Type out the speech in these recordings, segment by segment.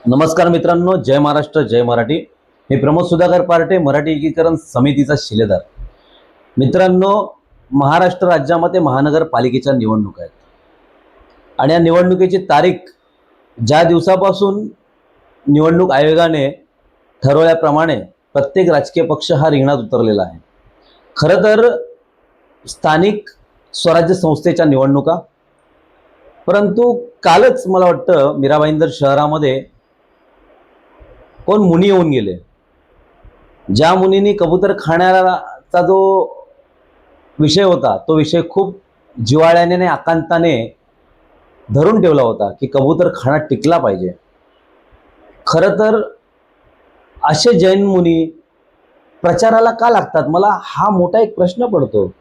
नमस्कार मित्रांनो, जय महाराष्ट्र, जय मराठी. मी प्रमोद सुधाकर पार्टे, मराठी एकीकरण समितीचा शिलेदार. मित्रांनो, महाराष्ट्र राज्यामध्ये महानगरपालिकेच्या निवडणुका आहेत आणि या निवडणुकीची तारीख ज्या दिवसापासून निवडणूक आयोगाने ठरवल्याप्रमाणे प्रत्येक राजकीय पक्ष हा रिंगणात उतरलेला आहे. खरं तर स्थानिक स्वराज्य संस्थेच्या निवडणुका, परंतु कालच मला वाटतं मीरा भाईंदर शहरामध्ये कोण मुनी येऊन गेले. ज्या मुनींनी कबूतर खाण्याचा जो विषय होता तो विषय खूप जिव्हाळ्याने आणि आकांताने धरून ठेवला होता की कबूतर खाणं टिकला पाहिजे. खरं तर असे जैन मुनी प्रचाराला का लागतात, मला हा मोठा एक प्रश्न पडतो.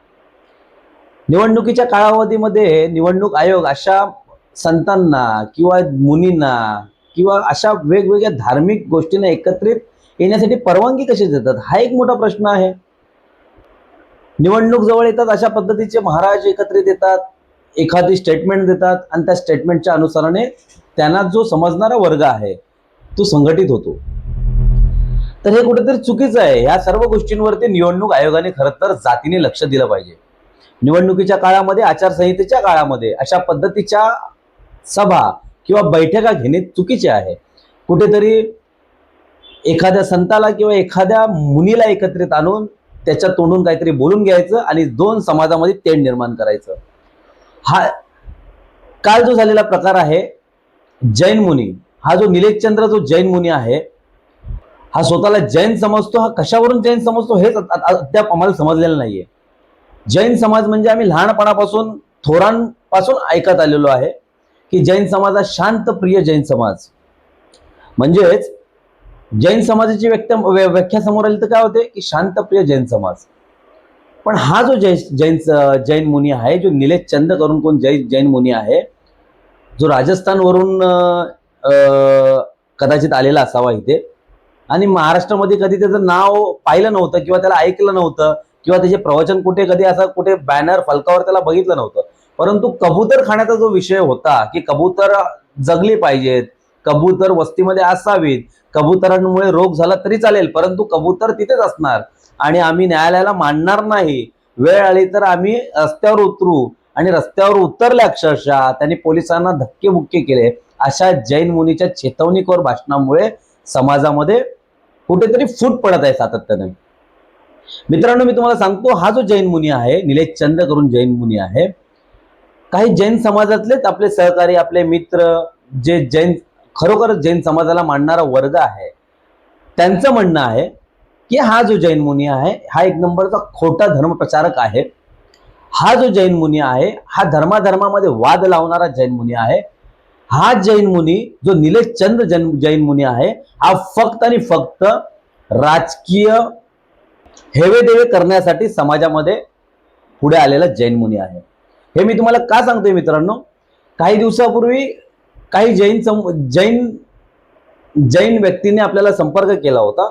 निवडणुकीच्या कालावधीमध्ये निवडणूक आयोग अशा संतांना किंवा मुनींना किंवा अशा वेगवेगळ्या धार्मिक गोष्टींना एकत्रित येण्यासाठी परवानगी कशी देतात, हा एक मोठा प्रश्न आहे. निवडणूक जवळ येतात अशा पद्धतीचे महाराज एकत्रित येतात, एखादी स्टेटमेंट देतात आणि त्या स्टेटमेंटच्या अनुसाराने त्यांना जो समजणारा वर्ग आहे तो संघटित होतो. तर हे कुठेतरी चुकीचं आहे. ह्या सर्व गोष्टींवरती निवडणूक आयोगाने खरं तर जातीने लक्ष दिलं पाहिजे. निवडणुकीच्या काळामध्ये, आचारसंहितेच्या काळामध्ये अशा पद्धतीच्या सभा किंवा बैठका घेणे चुकीचे आहे. कुठेतरी एखाद्या संताला किंवा एखाद्या मुनीला एकत्रित आणून त्याच्या तोंडून काहीतरी बोलून घ्यायचं आणि दोन समाजामध्ये तेढ निर्माण करायचं. हा काल जो झालेला प्रकार आहे, जैन मुनी, हा जो निलेश चंद्र जो जैन मुनी आहे, हा स्वतःला जैन समजतो. हा कशावरून जैन समजतो हेच अद्याप आम्हाला समजलेलं नाहीये. जैन समाज म्हणजे आम्ही लहानपणापासून थोरांपासून ऐकत आलेलो आहे की जैन समाज हा शांतप्रिय जैन समाज. म्हणजेच जैन समाजाची व्याख्या समोर आली तर काय होते की शांतप्रिय जैन समाज. पण हा जो जैन मुनी आहे, जो निलेश चंद करून कोण जैन मुनी आहे, जो राजस्थानवरून कदाचित आलेला असावा इथे आणि महाराष्ट्रामध्ये कधी त्याचं नाव पाहिलं नव्हतं किंवा त्याला ऐकलं नव्हतं किंवा त्याचे प्रवचन कुठे कधी असं कुठे बॅनर फलकावर त्याला बघितलं नव्हतं. परंतु कबूतर खाण्याचा जो विषय होता की कबूतर जगली पाहिजेत, कबूतर वस्तीमध्ये असावीत, कबुतरांमुळे रोग झाला तरी चालेल परंतु कबूतर तिथेच असणार आणि आम्ही न्यायालयाला मानणार नाही, वेळ आली तर आम्ही रस्त्यावर उतरू, आणि रस्त्यावर उतरले अक्षरशः त्यांनी पोलिसांना धक्केबुक्के केले. अशा जैन मुनीच्या चेतवणीखोर भाषणामुळे समाजामध्ये कुठेतरी फूट पडत आहे सातत्याने. मित्रांनो, मी तुम्हाला सांगतो, हा जो जैन मुनी आहे, निलेश चंद करून जैन मुनी आहे, काही जैन समाजातलेच आपले सहकारी, आपले मित्र, जे जैन खरोखर जैन समाजाला मानणारा वर्ग आहे, त्यांचं म्हणणं आहे की हा जो जैन मुनी आहे हा एक नंबरचा खोटा धर्मप्रचारक आहे. हा जो जैन मुनी आहे हा धर्माधर्मामध्ये वाद लावणारा जैन मुनी आहे. हा जैन मुनी जो निलेश चंद जैन मुनी आहे हा फक्त आणि फक्त राजकीय हेवेदेवे करण्यासाठी समाजामध्ये पुढे आलेला जैन मुनी आहे. हे मी तुम्हाला का सांगतोय मित्रांनो, काही दिवसापूर्वी काही जैन व्यक्तीने आपल्याला संपर्क केला होता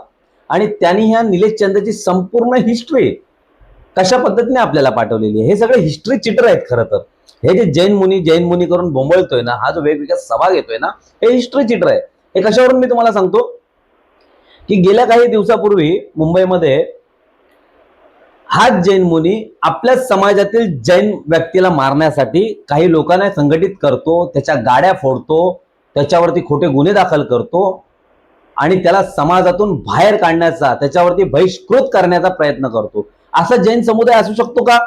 आणि त्यांनी ह्या निलेश चंदची संपूर्ण हिस्ट्री कशा पद्धतीने आपल्याला पाठवलेली आहे. हे सगळे हिस्ट्री चिटर आहेत. खरं तर हे जे जैन मुनी करून बोंबळतोय ना, हा जो वेगवेगळ्या सभा घेतोय ना, हे हिस्ट्री चिटर आहे. हे कशावरून मी तुम्हाला सांगतो की गेल्या काही दिवसापूर्वी मुंबईमध्ये हा जैन मुनी आपल्या समाजातील जैन व्यक्तीला मारण्यासाठी काही लोकांना संघटित करतो, त्याच्या गाड्या फोडतो, त्याच्यावरती खोटे गुन्हे दाखल करतो आणि त्याला समाजातून बाहेर काढण्याचा, त्याच्यावरती बहिष्कृत करण्याचा प्रयत्न करतो. असा जैन समुदाय असू शकतो का,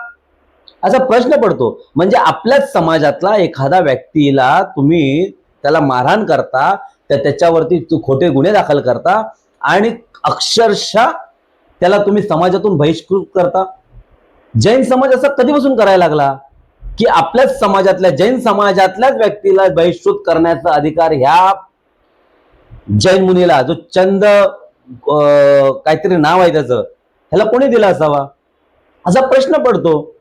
असा प्रश्न पडतो. म्हणजे आपल्याच समाजातला एखादा व्यक्तीला तुम्ही त्याला मारहाण करता, त्याच्यावरती खोटे गुन्हे दाखल करता आणि अक्षरशः त्याला तुम्ही समाजातून बहिष्कृत करता. जैन समाज असा कधीपासून करायला लागला की आपल्याच समाजातल्या जैन समाजातल्याच व्यक्तीला बहिष्कृत करण्याचा अधिकार ह्या जैन मुनीला, जो चंद काहीतरी नाव आहे त्याचं, ह्याला कोणी दिला असावा, असा प्रश्न पडतो.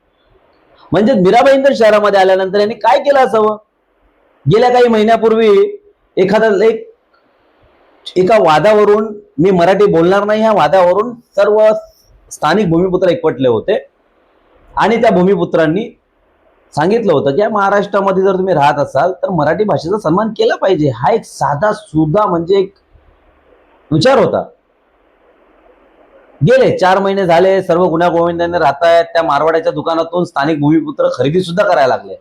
म्हणजे मीरा भाईंदर शहरामध्ये आल्यानंतर यांनी काय केलं असावं. गेल्या काही महिन्यापूर्वी एका वादावरून, मी मराठी बोलणार नाही, ह्या वादावरून सर्व स्थानिक भूमिपुत्र एकवटले होते आणि त्या भूमिपुत्रांनी सांगितलं होतं की या महाराष्ट्रामध्ये जर तुम्ही राहत असाल तर मराठी भाषेचा सन्मान केला पाहिजे. हा एक साधा सुद्धा म्हणजे एक विचार होता. गेले 4 महिने झाले, सर्व गुण्या गोविंदाने राहतायत. त्या मारवाड्याच्या दुकानातून स्थानिक भूमिपुत्र खरेदी सुद्धा करायला लागले.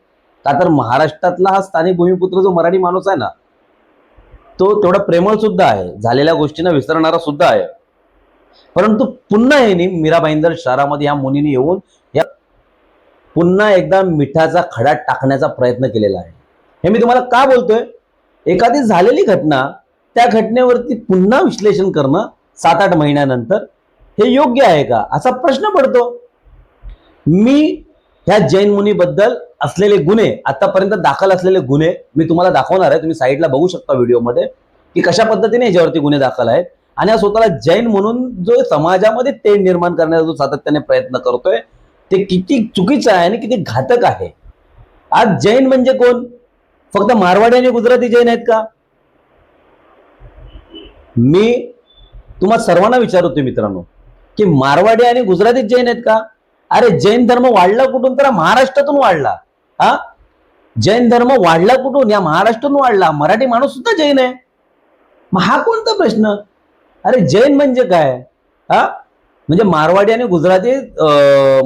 का तर महाराष्ट्रातला हा स्थानिक भूमिपुत्र जो मराठी माणूस आहे ना, तो तेवढा प्रेमळ सुद्धा आहे, झालेल्या गोष्टींना विसरणारा सुद्धा आहे. परंतु पुन्हा यांनी मीरा भाईंदर शहरामध्ये या मुनीने येऊन या पुन्हा एकदा मिठाचा खडा टाकण्याचा प्रयत्न केलेला आहे. हे मी तुम्हाला का बोलतोय? एखादी झालेली घटना, त्या घटनेवरती पुन्हा विश्लेषण करणं 7-8 महिन्यानंतर हे योग्य आहे का, असा प्रश्न पडतो. मी ह्या जैन मुनीबद्दल असलेले गुन्हे, आतापर्यंत दाखल असलेले गुन्हे मी तुम्हाला दाखवणार आहे. तुम्ही साईडला बघू शकता व्हिडिओमध्ये की कशा पद्धतीने याच्यावरती गुन्हे दाखल आहेत. आणि हा स्वतःला जैन म्हणून जो समाजामध्ये तेढ निर्माण करण्याचा जो सातत्याने प्रयत्न करतोय, ते किती चुकीचं आहे आणि किती घातक आहे. आज जैन म्हणजे कोण? फक्त मारवाडी आणि गुजराती जैन आहेत का? मी तुम्हा सर्वांना विचारतोय मित्रांनो की मारवाडी आणि गुजराती जैन आहेत का? अरे जैन धर्म वाढला कुठून? तर महाराष्ट्रातून वाढला. हा, जैन धर्म वाढला कुठून? या महाराष्ट्रातून वाढला. मराठी माणूस सुद्धा जैन आहे. मग हा कोणता प्रश्न? अरे जैन म्हणजे काय? हा, म्हणजे मारवाडी आणि गुजराती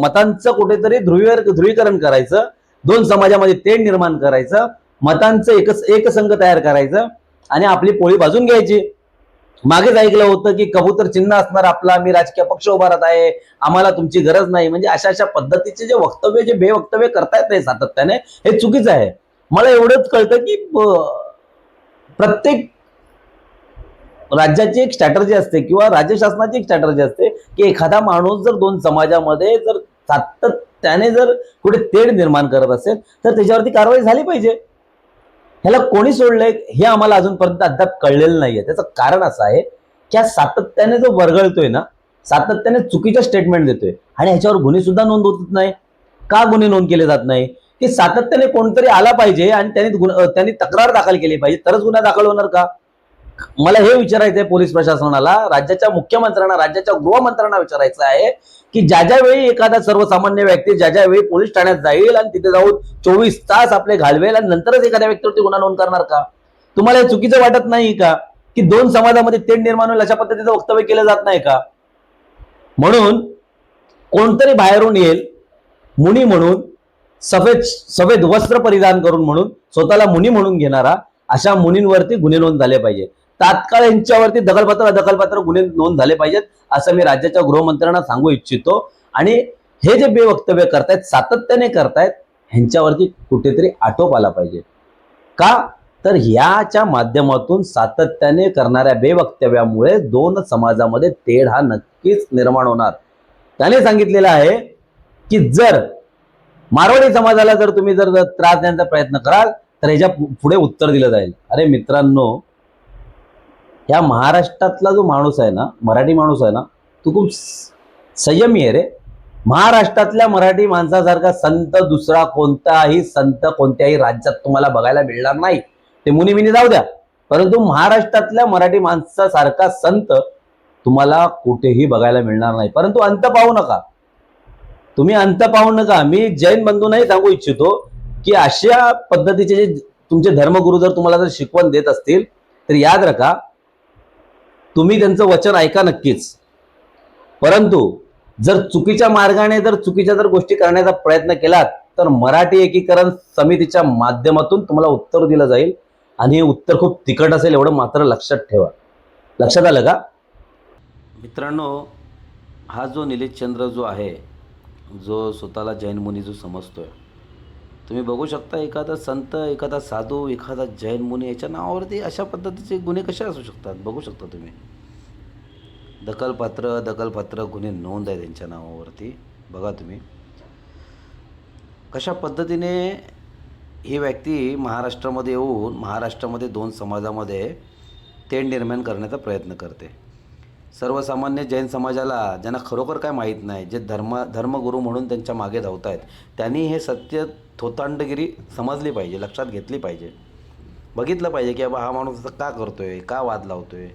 मतांचं कुठेतरी ध्रुवीकरण करायचं, दोन समाजामध्ये तेढ निर्माण करायचं, मतांचं एक संघ तयार करायचं आणि आपली पोळी भाजून घ्यायची. मागेच ऐकलं होतं की कबूतर चिन्ह असणार आपला, मी राजकीय पक्ष उभारत आहे, आम्हाला तुमची गरज नाही. म्हणजे अशा पद्धतीचे जे वक्तव्य, जे बेवक्तव्य करतायत नाही सातत्याने, हे चुकीचं आहे. मला एवढंच कळतं की प्रत्येक राज्याची एक स्ट्रॅटर्जी असते किंवा राज्य शासनाची एक स्ट्रॅटर्जी असते की एखादा माणूस जर दोन समाजामध्ये जर सातत्याने जर कुठे तेढ निर्माण करत असेल तर त्याच्यावरती कारवाई झाली पाहिजे. ह्याला कोणी सोडलंय हे आम्हाला अजूनपर्यंत अद्याप कळलेलं नाहीये. त्याचं कारण असं आहे की सातत्याने जो वरगळतोय ना, सातत्याने चुकीच्या स्टेटमेंट देतोय आणि ह्याच्यावर गुन्हे सुद्धा नोंद होत नाही. का गुन्हे नोंद केले जात नाही? की सातत्याने कोणतरी आला पाहिजे आणि त्यांनी तक्रार दाखल केली पाहिजे, तरच गुन्हा दाखल होणार का? मला हे विचारायचंय पोलीस प्रशासनाला, राज्याच्या मुख्यमंत्र्यांना, राज्याच्या गृहमंत्र्यांना विचारायचं आहे की ज्या वेळी एखादा सर्वसामान्य व्यक्ती ज्या वेळी पोलीस ठाण्यात जाईल आणि तिथे जाऊन 24 तास आपले घालवेल आणि नंतरच एखाद्या व्यक्तीवरती गुन्हा नोंद करणार का? तुम्हाला हे चुकीचं वाटत नाही का की दोन समाजामध्ये तेढ निर्माण होईल अशा पद्धतीचं वक्तव्य केलं जात नाही का? म्हणून कोणतरी बाहेरून येईल मुनी म्हणून, सफेद वस्त्र परिधान करून, म्हणून स्वतःला मुनी म्हणून घेणारा, अशा मुनींवरती गुन्हे नोंद झाले पाहिजे. तात्काळ यांच्यावरती दखलपात्र गुन्हे नोंद झाले पाहिजेत असं मी राज्याच्या गृहमंत्र्यांना सांगू इच्छितो. आणि हे जे बेवक्तव्य करतायत, सातत्याने करतायत, ह्यांच्यावरती कुठेतरी आटोप आला पाहिजे. का तर याच्या माध्यमातून सातत्याने करणाऱ्या बेवक्तव्यामुळे दोन समाजामध्ये तेढ हा नक्कीच निर्माण होणार. त्याने सांगितलेलं आहे की जर मारवाडी समाजाला जर तुम्ही जर त्रास देण्याचा प्रयत्न कराल तर ह्याच्या पुढे उत्तर दिलं जाईल. अरे मित्रांनो, या महाराष्ट्रातला जो माणूस आहे ना, मराठी माणूस आहे ना, तो खूप संयमी आहे रे. महाराष्ट्रातल्या मराठी माणसासारखा संत दुसरा कोणताही संत कोणत्याही राज्यात तुम्हाला बघायला मिळणार नाही. ते मुनी जाऊ द्या, परंतु महाराष्ट्रातल्या मराठी माणसासारखा संत तुम्हाला कुठेही बघायला मिळणार नाही. परंतु अंत पाहू नका, तुम्ही अंत पाहू नका. मी जैन बंधूंनाही सांगू इच्छितो की अशा पद्धतीचे जे तुमचे धर्मगुरू जर तुम्हाला जर शिकवण देत असतील तर याद राखा, तुम्ही त्यांचं वचन ऐका नक्कीच, परंतु जर चुकीच्या मार्गाने जर चुकीच्या जर गोष्टी करण्याचा प्रयत्न केलात तर मराठी एकीकरण समितीच्या माध्यमातून तुम्हाला उत्तर दिलं जाईल आणि हे उत्तर खूप तिखट असेल, एवढं मात्र लक्षात ठेवा. लक्षात आलं का मित्रांनो? हा जो निलेश चंद्र जो आहे, जो स्वतःला जैन मुनी जो समजतोय, तुम्ही बघू शकता एखादा संत, एखादा साधू, एखादा जैन मुनी याच्या नावावरती अशा पद्धतीचे गुन्हे कसे असू शकतात? बघू शकता तुम्ही. दखलपात्र गुन्हे नोंद आहे त्यांच्या नावावरती. बघा तुम्ही कशा पद्धतीने ही व्यक्ती महाराष्ट्रामध्ये येऊन महाराष्ट्रामध्ये दोन समाजामध्ये तेढ निर्माण करण्याचा प्रयत्न करते. सर्वसामान्य जैन समाजाला, ज्यांना खरोखर काय माहीत नाही, जे धर्मगुरू म्हणून त्यांच्या मागे धावत आहेत, त्यांनी हे सत्य थोतांडगिरी समजली पाहिजे, लक्षात घेतली पाहिजे, बघितलं पाहिजे की बाबा हा माणूस असं का करतोय, का वाद लावतोय.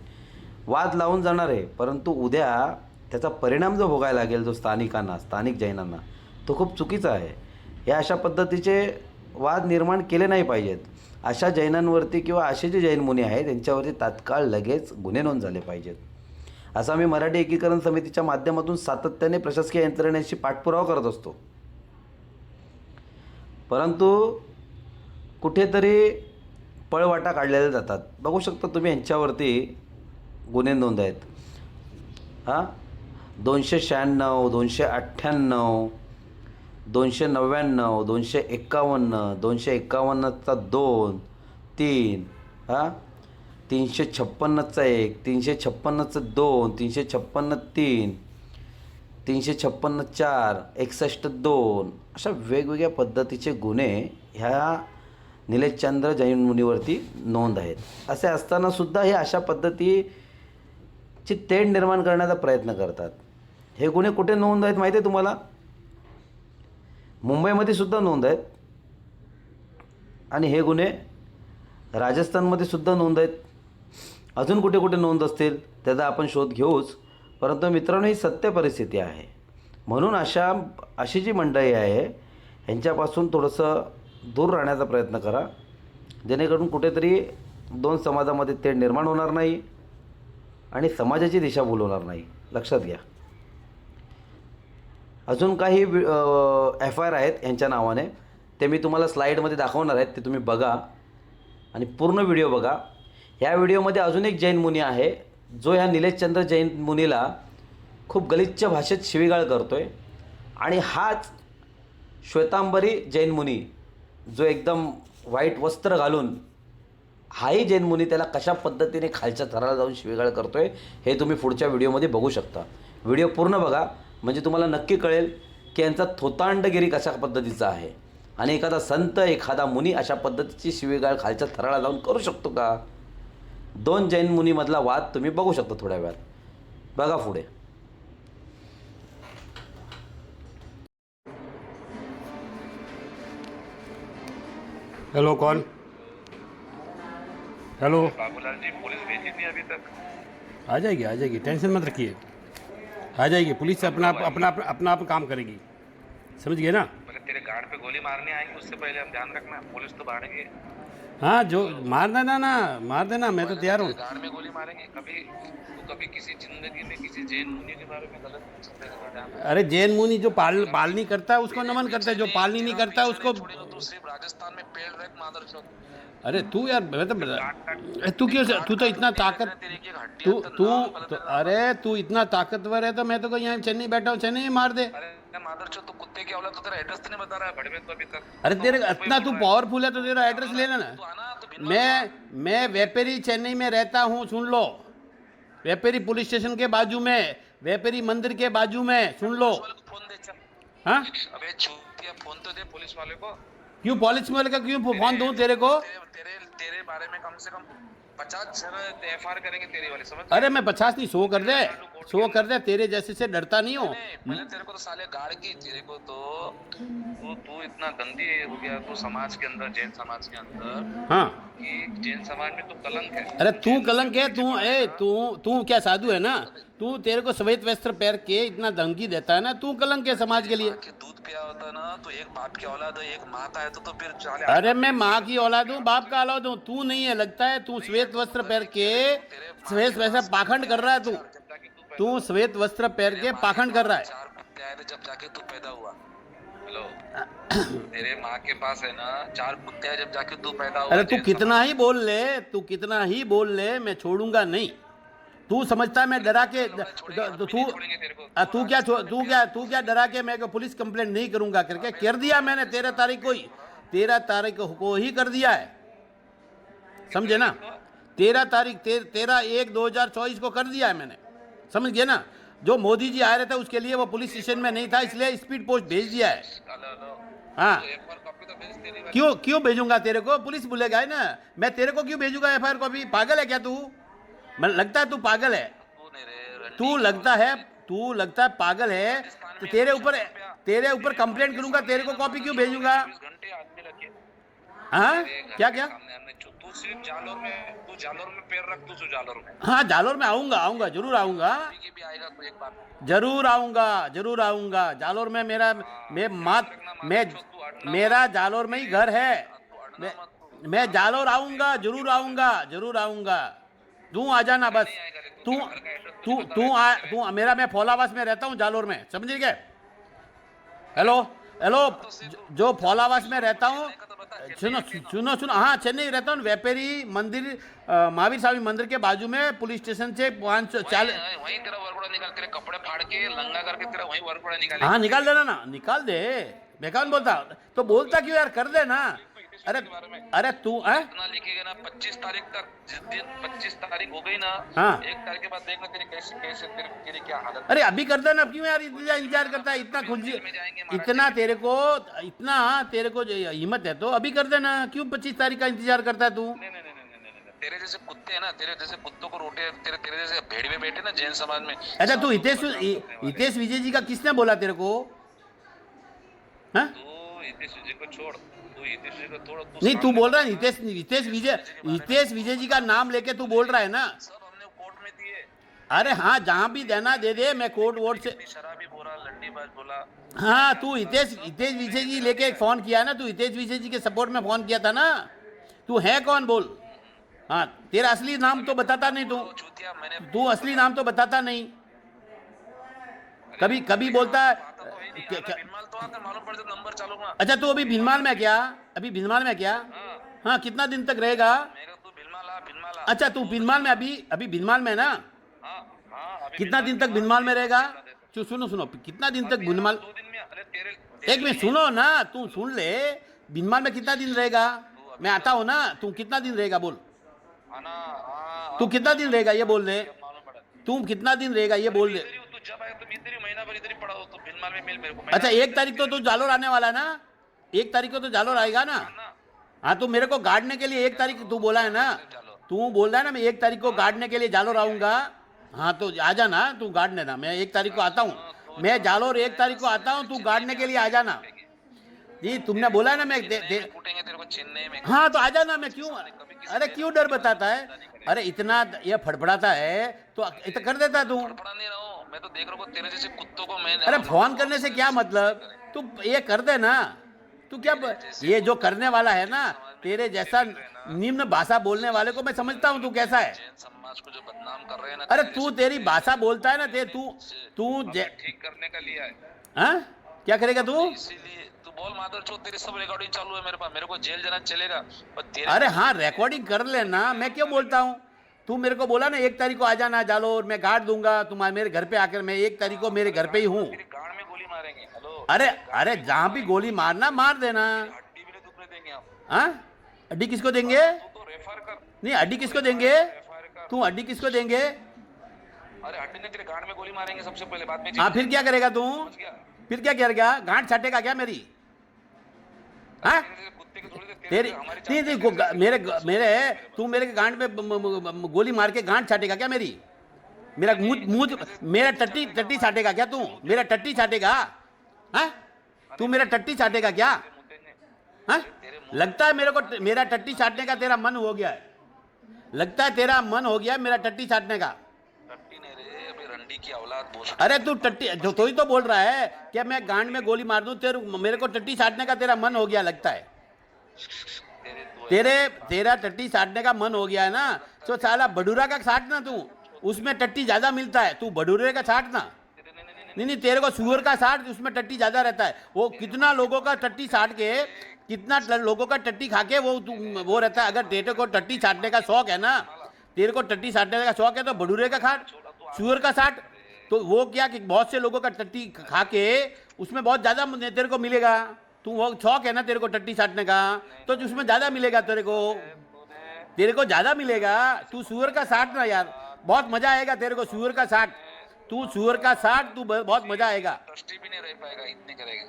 वाद लावून जाणार आहे, परंतु उद्या त्याचा परिणाम जो भोगायला लागेल जो स्थानिक जैनांना, तो खूप चुकीचा आहे. या अशा पद्धतीचे वाद निर्माण केले नाही पाहिजेत. अशा जैनांवरती किंवा असे जे जैन मुनी आहेत त्यांच्यावरती तात्काळ लगेच गुन्हे नोंद झाले पाहिजेत. असं आम्ही मराठी एकीकरण समितीच्या माध्यमातून सातत्याने प्रशासकीय यंत्रणेशी पाठपुरावा करत असतो. परंतु कुठेतरी पळवाटा काढलेल्या जातात. बघू शकता तुम्ही यांच्यावरती गुन्हे नोंद आहेत. 296, 298, 299, 251, 251चा 2, 3, 356चा 1, 356चं 2, 356 3, 356 4, 61 2 अशा वेगवेगळ्या पद्धतीचे गुन्हे ह्या निलेशचंद्र जैन मुनीवरती नोंद आहेत. असे असतानासुद्धा हे अशा पद्धतीची तेढ निर्माण करण्याचा प्रयत्न करतात. हे गुन्हे कुठे नोंद आहेत माहिती आहे तुम्हाला? मुंबईमध्ये सुद्धा नोंद आहेत आणि हे गुन्हे राजस्थानमध्ये सुद्धा नोंद आहेत. अजून कुठे कुठे नोंद असतील त्याचा आपण शोध घेऊच. परंतु मित्रांनो, ही सत्य परिस्थिती आहे. म्हणून अशी जी मंडळी आहे ह्यांच्यापासून थोडंसं दूर राहण्याचा प्रयत्न करा, जेणेकरून कुठेतरी दोन समाजामध्ये तेढ निर्माण होणार नाही आणि समाजाची दिशाभूल होणार नाही. लक्षात घ्या. अजून काही FIR आहेत यांच्या नावाने, ते मी तुम्हाला स्लाईडमध्ये दाखवणार आहेत, ते तुम्ही बघा आणि पूर्ण व्हिडिओ बघा. ह्या व्हिडिओमध्ये अजून एक जैन मुनी आहे जो ह्या निलेशचंद्र जैन मुनीला खूप गलिच्छ भाषेत शिवीगाळ करतो आहे. आणि हाच श्वेतांबरी जैन मुनी जो एकदम व्हाईट वस्त्र घालून, हाही जैन मुनी त्याला कशा पद्धतीने खालच्या थराला जाऊन शिवीगाळ करतो आहे हे तुम्ही पुढच्या व्हिडिओमध्ये बघू शकता. व्हिडिओ पूर्ण बघा म्हणजे तुम्हाला नक्की कळेल की यांचा थोतांडगिरी कशा पद्धतीचा आहे आणि एखादा संत, एखादा मुनी अशा पद्धतीची शिवीगाळ खालच्या थराला जाऊन करू शकतो का? 2 जैन मुनीमधला वाद तुम्ही बघू शकता थोड्या वेळात. बघा पुढे. हेलो, कौन? हेलो. बाबूलाल जी, पुलिस भेजी नहीं अभी तक? आ जाएगी, टेंशन मत रखिए. आ जाएगी पुलिस, अपना काम करेगी. समझ गए ना? पहले तेरे गार्ड पे गोली मारने आएंगे, उससे पहले हम ध्यान रखना, पुलिस तो भागेगी. हाँ, जो मार देना, मैं तो तैयार हूँ. गार्ड में गोली मारेंगे. कभी किसी जिंदगी में किसी जैन मुनि के बारे में गलत नहीं सुनते हैं. अरे जैन मुनि जो पालनी करता है उसको नमन करता है, जो पालनी नहीं करता है उसको. तू सिर्फ राजस्थान में पेड़ रख मादर चौक. अरे तू यार, तू क्यों, तू तो इतना ताकत, अरे तू इतना ताकतवर है तो मैं तो यहाँ चेन्नई बैठा हूँ, चेन्नई में मार दे. मादर चौक तो कुत्ते की औलाद, तो तेरा एड्रेस तो नहीं बता रहा है बड़वे तो अभी तक. अरे तेरे इतना तू पावरफुल है तो तेरा एड्रेस लेना ना. मैं वेपेरी चेन्नई में रहता हूँ, सुन लो. वेपेरी पुलिस स्टेशन के बाजू में, वेपेरी मंदिर के बाजू में, सुन लो. फोन दे. हाँ, अबे चूतिया, फोन तो दे पुलिस वाले को. क्यों पुलिस वाले का क्यों फोन दूं तेरे को? तेरे बारे में कम से कम 50 FIR करेंगे तेरी वाली, समझ? अरे मैं 50 नहीं, 100 कर दे. तेरे जैसे से डरता नहीं हो. पहले तेरे को तो साले गाड़ की, तेरे को तो तू इतना गंदी हो गया तू समाज के अंदर, जैन समाज के अंदर. हाँ, कि जैन समाज में तू कलंक है. अरे तू कलंक है. तू क्या साधु है ना? तू, तेरे को श्वेत वस्त्र पहन के इतना धमकी देता है ना, तू कलंक है समाज के लिए. दूध पिया होता ना तो एक बाप की औलाद है, एक माँ का है तो फिर चाले. अरे मैं माँ की औलाद हूँ, बाप का औलाद हूँ. तू नहीं है, लगता है तू श्वेत वस्त्र पहन के श्वेत वैसा पाखंड कर रहा है. तू श्वेत वस्त्र पहन के पाखंड कर रहा है. 4 कुत्ते आए थे जब जाके तू पैदा हुआ. हेलो, तेरे माँ के पास है ना 4 कुत्ते हैं जब जाके तू पैदा हुआ. अरे तू कितना ही बोल ले, मैं छोड़ूंगा नहीं. तू समझता है मैं डरा के, तू क्या डरा के मैं पुलिस कंप्लेंट नहीं करूंगा करके कर दिया मैंने. 13 तारीख को ही कर दिया है, समझे ना? 13/1/2024 को कर दिया है मैंने, समझ गए ना? जो मोदी जी आ रहे थे उसके लिए वो पुलिस स्टेशन में नहीं था, इसलिए स्पीड पोस्ट भेज दिया है. हाँ, क्यों भेजूंगा तेरे को? पुलिस बुलेगा है ना. मैं तेरे को क्यों भेजूंगा FIR कॉपी? पागल है क्या तू? लगता है तू पागल है. तू लगता है पागल है. तो तेरे ऊपर कंप्लेंट करूंगा, तेरे को कॉपी क्यों भेजूंगा? हाँ, क्या? तू सिर्फ जालोर में पैर रख, तू जालोर में हाँ जालोर में आऊंगा, आऊंगा, जरूर आऊंगा, अभी भी आएगा तो एक बार जरूर आऊंगा, जरूर आऊंगा। जालोर में मेरा मैं मात मैं मेरा जालोर में ही घर है। मैं जालोर आऊंगा, जरूर आऊंगा, जरूर आऊंगा। तू आ जाना बस। तू तू मेरा मैं फौलावास में रहता हूँ, जालोर में, समझ गए? हेलो हेलो, जो फौलावास में रहता हूँ, सुनो सुनो सुनो, हाँ चेन्नई रहता हूँ, व्यापारी मंदिर महावीर स्वामी मंदिर के बाजू में, पुलिस स्टेशन से 540। वहीं तेरा वर्कड़ा निकाल, तेरे कपड़े फाड़ के लंगा करके तेरा वहीं वर्कड़ा निकाल। हाँ निकाल देना ना, निकाल दे। मैं कौन बोलता तो बोलता क्यों यार, कर दे ना। अरे तू इतना लिखेगा ना 25 तारीख तक, जिस दिन 25 तारीख हो गई ना, हाँ। 1 तारीख के बाद देखना तेरी कैसे कैसे तेरी क्या हालत। अरे अभी कर देना, क्यों यार इंतजार करता है इतना खुल, इतना तेरे को जो हिम्मत है तो अभी कर देना, क्यों 25 तारीख का इंतजार करता है तू? नहीं, तेरे जैसे कुत्ते हैं ना, तेरे जैसे कुत्तों को रोटे, तेरे जैसे भेड़ में बैठे ना जैन समाज में। अच्छा तू हितेश विजय जी का किसने बोला तेरे को? हाँ तू हितेश विजय को छोड़, तू हितेश विजय को छोड़, नहीं, तू बोल रहा है हितेश विजय जी का नाम लेके तू बोल रहा है ना? सब हमने कोर्ट में दिए। अरे हाँ, जहाँ भी देना दे दे, मैं कोर्ट वोट से। शराबी बोला, लंडीबाज बोला। हाँ तू हितेश विजय जी लेके फोन किया ना, तू हितेश विजय जी के सपोर्ट में फोन किया था ना? तू है कौन बोल? हाँ तेरा असली नाम तो बताता नहीं तू असली नाम तो बताता नहीं, कभी बोलता है मालूम पड़ जाए नंबर चालू में। अच्छा तू अभी भिलमाल में क्या? हाँ कितना दिन तक रहेगा? अच्छा तू भिलमाल में, अभी भिलमाल में ना? कितना दिन तक भिलमाल में रहेगा? सुनो कितना दिन तक भिलमाल, 2 दिन में। अरे तेरे एक मिनट सुनो ना, तू सुन ले, भिलमाल में कितना दिन रहेगा? मैं आता हूँ ना, तू कितना दिन रहेगा बोल? तू कितना दिन रहेगा ये बोल दे, तू कितना दिन रहेगा ये बोल दे। तू जब आया तो इधर ही महीना भर इधर ही पड़ा हो, तो भिलमाल में मिल मेरे को। अच्छा 1 तारीख तो तू जालोर आने वाला है ना? 1 तारीख को तो जालोर आएगा ना? हाँ तो मेरे को गाड़ने के लिए 1 तारीख तू बोला है ना? तू बोल रहा है ना मैं 1 तारीख को गाड़ने के लिए जालोर आऊंगा। हाँ तो आ जाना, तू गाड़ने ना, मैं 1 तारीख को आता हूँ, मैं जालोर 1 तारीख को आता हूँ, तू गाड़ने के लिए आ जाना। जी तुमने बोला है ना मैं कूटेंगे तेरे को चेन्नई में। हाँ तो आ जाना, मैं क्यों, अरे क्यों डर बताता है? अरे इतना ये फड़फड़ाता है तो इतना कर देता तू। पड़ा नहीं रहा हूँ मैं, तो देख रहा हूँ तेरे जैसे कुत्तों को मैं। अरे फोन करने से क्या मतलब, तू ये कर दे ना। तू क्या ये जो करने वाला है ना, तेरे जैसा निम्न भाषा बोलने वाले को मैं समझता हूँ तू कैसा है। जैन समाज को जो बदनाम कर रहे हैं ना, अरे तू तेरी भाषा बोलता है ना, तू ठीक करने का लिया है। हाँ क्या करेगा तू? इसीलिए तू बोल माधर चो, तेरी सब रिकॉर्डिंग चालू है मेरे पास, मेरे को जेल जाना चलेगा पर तेरे। अरे हाँ रिकॉर्डिंग कर लेना, मैं क्यों बोलता हूँ? तू मेरे को बोला ना 1 तारीख को आ जाना जालोर, मैं गाड़ दूंगा तुम्हारे मेरे घर पे आकर, मैं 1 तारीख को मेरे घर पे ही हूँ। तेरी गाड़ में गोली मारेंगे। हेलो अरे जहाँ भी गोली मारना मार देना। हड्डी भी नहीं दुखने देंगे हम। हाँ हड्डी किसको देंगे? तू तो रेफर कर। नहीं हड्डी किसको देंगे? रेफर कर। तू हड्डी किसको देंगे? अरे हड्डी ने तेरे गाड़ में गोली मारेंगे सबसे पहले, बाद में हाँ फिर क्या करेगा तू? समझ गया? फिर क्या करेगा? गांठ छाटेगा क्या मेरी? हाँ कुत्ते के थोड़ी देर तेरी नहीं मेरे तू मेरे गांठ में गोली मार के गांठ छाटेगा क्या मेरी? मेरा मुंह मेरा टट्टी छाटेगा क्या तू? मेरा टट्टी छाटेगा? हाँ तू मेरा टट्टी छाटेगा क्या? हाँ लगता है मेरे को मेरा टट्टी छाटने का तेरा मन हो गया है, लगता है तेरा मन हो गया मेरा टट्टी छाटने का। टट्टी नहीं रे, अभी रंडी की औलाद बोल। अरे तू टट्टी तो ही तो बोल रहा है क्या मैं गांड में गोली मार दूं, मेरे को टट्टी छाटने का तेरा मन हो गया लगता है। तेरा टट्टी छाटने का मन हो गया है ना, तो साला बडूरा का छाटना तू, उसमें टट्टी ज्यादा मिलता है, तू बडूरे का छाटना। नहीं तेरे को सुअर का छाट, उसमें टट्टी ज्यादा रहता है। वो कितना लोगों का टट्टी छाट के, कितना लोगों का टट्टी खा के वो रहता है। अगर तेरे को टट्टी छाटने का शौक है ना, तेरे को टट्टी छाटने का शौक है तो बडूरे का खाट, सुअर का छाट, तो वो क्या कि बहुत से लोगों का टट्टी खा के उसमें बहुत ज्यादा तेरे को मिलेगा। तू वो शौक है ना तेरे को टट्टी छाटने का, तो उसमें ज्यादा मिलेगा तेरे को ज्यादा मिलेगा। तू सुअर का छाट ना यार, बहुत मजा आएगा तेरे को सुअर का छाट। तू सुअर का छाट, तू बहुत मजा आएगा। ट्रस्टी भी नहीं रह पाएगा, इतने करेगा।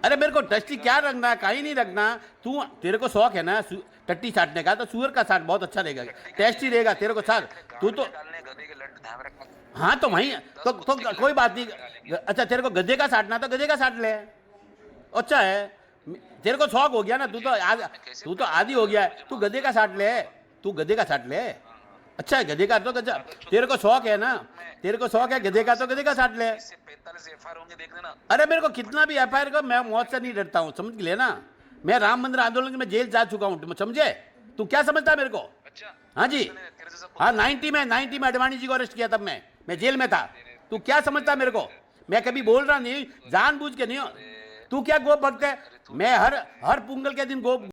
अरे मेरे को टट्टी क्या रखना, कहीं नहीं रखना। तू तेरे को शौक है ना टट्टी छाटने का, तो सुअर का छाट बहुत अच्छा रहेगा, टेस्टी रहेगा तेरे को छाट। तू तो हाँ तो वहीं तो कोई बात नहीं। अच्छा तेरे को गधे का छाटना तो गधे का छाट ले, अच्छा है। तेरे को शौक हो गया ना, तू तो आदि हो गया है, तू गधे का छाट ले। तू गधे का साट ले। अच्छा है गधे का तो गधा, तेरे को शौक है ना, तेरे को शौक है गधे का तो गधे का साट ले। इससे 45 एफआईआर होंगे देख लेना। अरे मेरे को कितना भी एफआईआर को मैं मौत से नहीं डरता हूँ, समझ लेना। मैं राम मंदिर आंदोलन में जेल जा चुका हूँ, समझे? तू क्या समझता है मेरे को? अच्छा हाँ जी, तेरे जैसा हाँ 90 में अडवाणी जी को अरेस्ट किया, तब मैं जेल में था। तू क्या समझता है मेरे को? मैं कभी बोल रहा नहीं, जानबूझ के नहीं। तू क्या गोप भक्त है? मैं हर पुंगल के दिन गोप